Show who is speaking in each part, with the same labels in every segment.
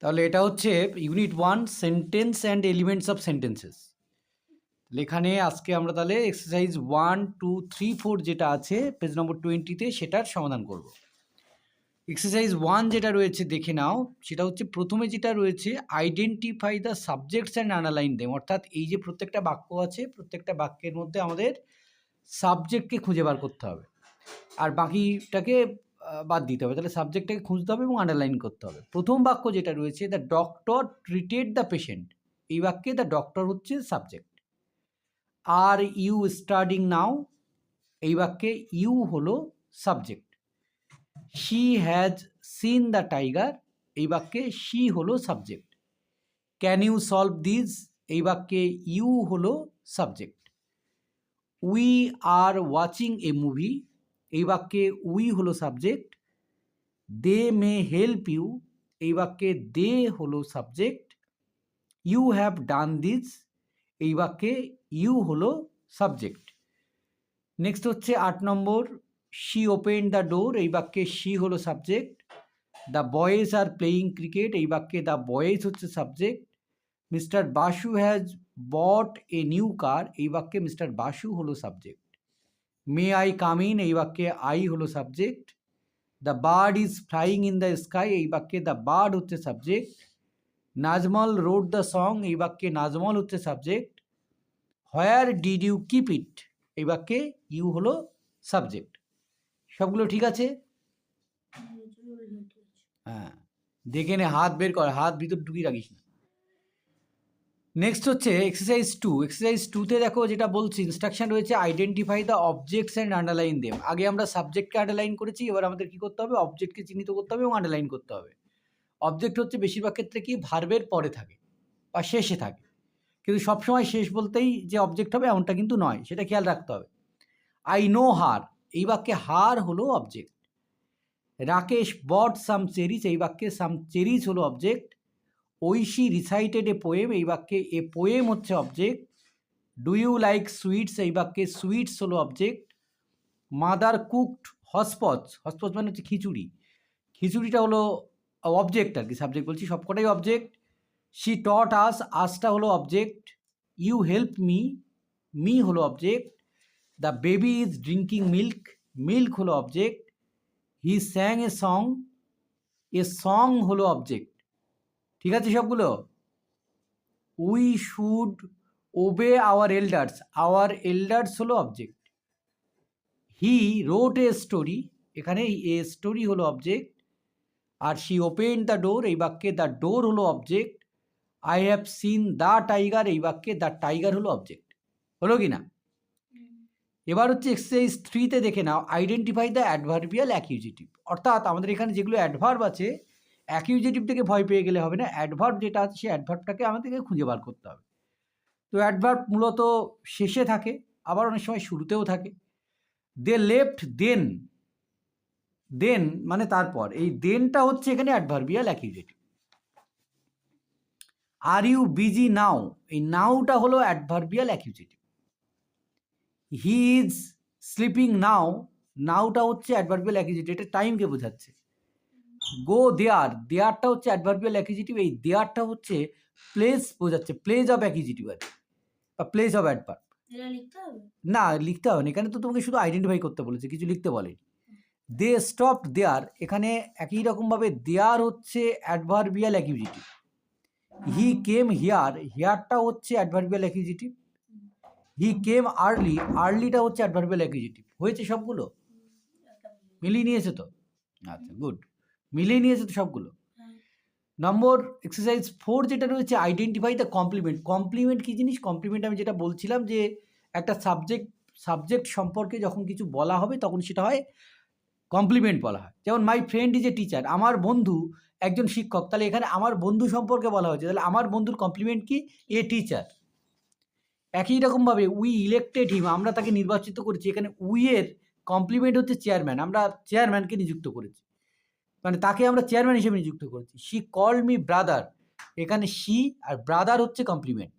Speaker 1: তাহলে এটা হচ্ছে unit 1 sentence and elements of sentences. এখানে আজকে আমরা তাহলে এক্সারসাইজ 1, 2, 3, 4 যেটা আছে পেজ নম্বর 20-তে সেটার সমাধান করব। এক্সারসাইজ 1 যেটা রয়েছে দেখে নাও, সেটা হচ্ছে প্রথমে যেটা রয়েছে identify the subjects and underline them, অর্থাৎ এই যে প্রত্যেকটা বাক্য আছে প্রত্যেকটা বাক্যের মধ্যে আমাদের সাবজেক্টকে খুঁজে বার করতে হবে আর বাকিটাকে বাদ দিতে হবে। তাহলে সাবজেক্টটাকে খুঁজতে হবে এবং আন্ডারলাইন করতে হবে। প্রথম বাক্য যেটা রয়েছে the doctor treated the patient, এই বাক্যে দ্য ডক্টর হচ্ছে সাবজেক্ট। আর ইউ স্টাডিং নাও, এই বাক্যে ইউ হলো subject. She has seen the tiger, এই বাক্যে শি হলো subject. Can you solve this, এই বাক্যে ইউ হলো subject. We are watching a movie, এই বাক্যে উই হলো subject. They may help you, এই বাক্যে দে হলো subject. You have done this, এই বাক্যে ইউ হলো সাবজেক্ট। নেক্সট হচ্ছে 8 number, she open the door, এই বাক্যে শি হলো subject. The boys are playing cricket, এই বাক্যে দ্য বয়েজ হচ্ছে subject. Mister Basu has bought a new car, এই বাক্যে মিস্টার বাসু হলো subject. May I come in, এই বাক্যে আই হলো subject. The bird is flying in the sky, এই বাক্যে দ্য বার্ড হচ্ছে subject. Nazmul wrote the song, এই বাক্যে নাজমল হচ্ছে subject. Where did you keep it, এই বাক্যে ইউ হলো সাবজেক্ট। সবগুলো ঠিক আছে? হ্যাঁ, দেখে নে, হাত বের কর, হাত ভিতর ঢুকিয়ে রাখিস না। নেক্সট হচ্ছে এক্সারসাইজ 2। এক্সারসাইজ 2তে দেখো যেটা বলছি, ইনস্ট্রাকশন রয়েছে identify the objects and underline them. আগে আমরা সাবজেক্টকে আন্ডারলাইন করেছি, এবার আমাদের কি করতে হবে? অবজেক্টকে চিহ্নিত করতে হবে এবং আন্ডারলাইন করতে হবে। অবজেক্ট হচ্ছে বেশিরভাগ ক্ষেত্রে কি ভার্বের পরে থাকে বা শেষে থাকে, কিন্তু সবসময় শেষ বলতেই যে অবজেক্ট হবে এমনটা কিন্তু নয়, সেটা খেয়াল রাখতে হবে। আই নো হার, এই বাক্যে হার হলো object. Rakesh bought some cherries, এই বাক্যে সাম চেরিজ হলো object. Aishi recited a poem, এই বাক্যে এ পোয়েম হচ্ছে object. Do you like sweets, এই বাক্যে সুইটস হলো object. Mother cooked hotchpotch, hotchpotch মানে হচ্ছে খিচুড়ি, খিচুড়িটা হলো অবজেক্ট আর কি, সাবজেক্ট বলছি, সবকটাই অবজেক্ট। শি টট আস, আসটা হলো object. You help me, me হলো object. The baby is drinking milk, milk হলো object. He sang a song হলো অবজেক্ট। ঠিক আছে সবগুলো? We should obey our elders হলো object. He wrote a story, এখানে এ স্টোরি হলো অবজেক্ট। আর শি ওপেন দ্য ডোর, এই বাক্যে দ্য ডোর হলো object. I have seen the tiger, এই বাক্যে দ্য টাইগার হলো অবজেক্ট। হলো কি না? এবার হচ্ছে এক্সারসাইজ 3তে দেখে নাও আইডেন্টিফাই দ্য অ্যাডভার্বিয়াল অ্যাকিউজেটিভ, অর্থাৎ আমাদের এখানে যেগুলো অ্যাডভার্ব আছে, অ্যাকিউজেটিভ থেকে ভয় পেয়ে গেলে হবে না, অ্যাডভার্ব যেটা আছে সেই অ্যাডভার্বটাকে আমাদেরকে খুঁজে বার করতে হবে। তো অ্যাডভার্ব মূলত শেষে থাকে, আবার অনেক সময় শুরুতেও থাকে। দে লেফট দেন, দেন মানে তারপর, এই দেনটা হচ্ছে এখানে adverbial accusative. Are you busy now, এই নাওটা হলো adverbial accusative. He is sleeping now, নাওটা হচ্ছে অ্যাডভার্বিয়াল অ্যাকিউজেটিভ, এটা টাইমকে বোঝাচ্ছে। গো দেয়ার, দেয়ারটা হচ্ছে অ্যাডভার্বিয়াল অ্যাকিউজেটিভ, এই দেয়ারটা হচ্ছে প্লেস বোঝাচ্ছে, প্লেস অফ অ্যাকিউজেটিভ আর কি, বা প্লেস অফ অ্যাডভার্ব। না, লিখতে হবে না, এখানে তো তোমাকে শুধু আইডেন্টিফাই করতে বলেছে, কিছু লিখতে বলেনি। দে স্টপড দেয়ার, এখানে একই রকমভাবে দেয়ার হচ্ছে adverbial accusative. He came here, হিয়ারটা হচ্ছে adverbial accusative. He came early, আর্লিটা হচ্ছে অ্যাডভার্বিয়াল অ্যাকিউজেটিভ। হয়েছে সবগুলো? মিলিয়ে নিয়েছে তো? আচ্ছা, গুড, মিলিয়ে নিয়েছে তো সবগুলো। নম্বর এক্সারসাইজ 4 যেটা রয়েছে আইডেন্টিফাই দ্য কমপ্লিমেন্ট। কমপ্লিমেন্ট কী জিনিস? কমপ্লিমেন্ট আমি যেটা বলছিলাম যে একটা সাবজেক্ট সম্পর্কে যখন কিছু বলা হবে তখন সেটা হয় কমপ্লিমেন্ট বলা হয়। যেমন my friend is a teacher, আমার বন্ধু একজন শিক্ষক, তাহলে এখানে আমার বন্ধু সম্পর্কে বলা হয়েছে, তাহলে আমার বন্ধুর কমপ্লিমেন্ট কি? A teacher. একই রকমভাবে উই ইলেক্টেড হিম, আমরা তাকে নির্বাচিত করেছি, এখানে উইয়ের কমপ্লিমেন্ট হচ্ছে চেয়ারম্যান, আমরা চেয়ারম্যানকে নিযুক্ত করেছি, মানে তাকে আমরা চেয়ারম্যান হিসেবে নিযুক্ত করেছি। শি কল্ড মি ব্রাদার, এখানে শি আর ব্রাদার হচ্ছে কমপ্লিমেন্ট,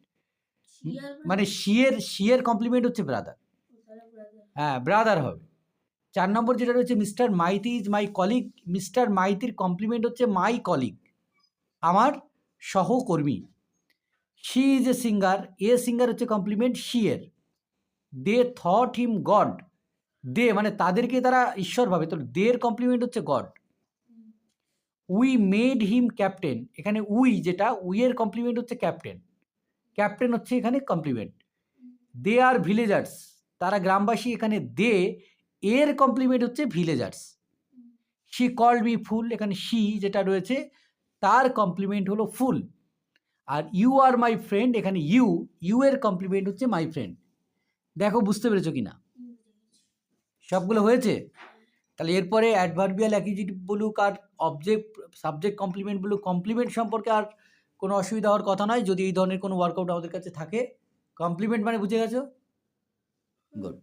Speaker 1: মানে শি এর কমপ্লিমেন্ট হচ্ছে ব্রাদার, হ্যাঁ ব্রাদার হবে। 4 নম্বর যেটা রয়েছে mister Maiti is my colleague, mister মাইতির কমপ্লিমেন্ট হচ্ছে মাই কলিগ, আমার সহকর্মী। She is a singer, a singer হচ্ছে কমপ্লিমেন্ট শি এর। দে থট হিম গড, দে মানে তাদেরকে তারা ঈশ্বর ভাবে, তো দের কমপ্লিমেন্ট হচ্ছে god. We made him captain, এখানে উই যেটা উই এর কমপ্লিমেন্ট হচ্ছে ক্যাপ্টেন, ক্যাপ্টেন হচ্ছে এখানে কমপ্লিমেন্ট। দে আর ভিলেজার্স, তারা গ্রামবাসী, এখানে দে এর কমপ্লিমেন্ট হচ্ছে villagers. She called me fool, এখানে শি যেটা রয়েছে তার কমপ্লিমেন্ট হলো ফুল। আর ইউ আর মাই ফ্রেন্ড, এখানে ইউ এর কমপ্লিমেন্ট হচ্ছে মাই ফ্রেন্ড। দেখো বুঝতে পেরেছো কি না? সবগুলো হয়েছে? তাহলে এরপরে অ্যাডভার্বিয়াল অ্যাকিউজিটিভ বলুক আর অবজেক্ট সাবজেক্ট কমপ্লিমেন্ট বলুক, কমপ্লিমেন্ট সম্পর্কে আর কোনো অসুবিধা হওয়ার কথা নয় যদি এই ধরনের কোনো ওয়ার্কআউট আমাদের কাছে থাকে। কমপ্লিমেন্ট মানে বুঝে গেছো? গুড।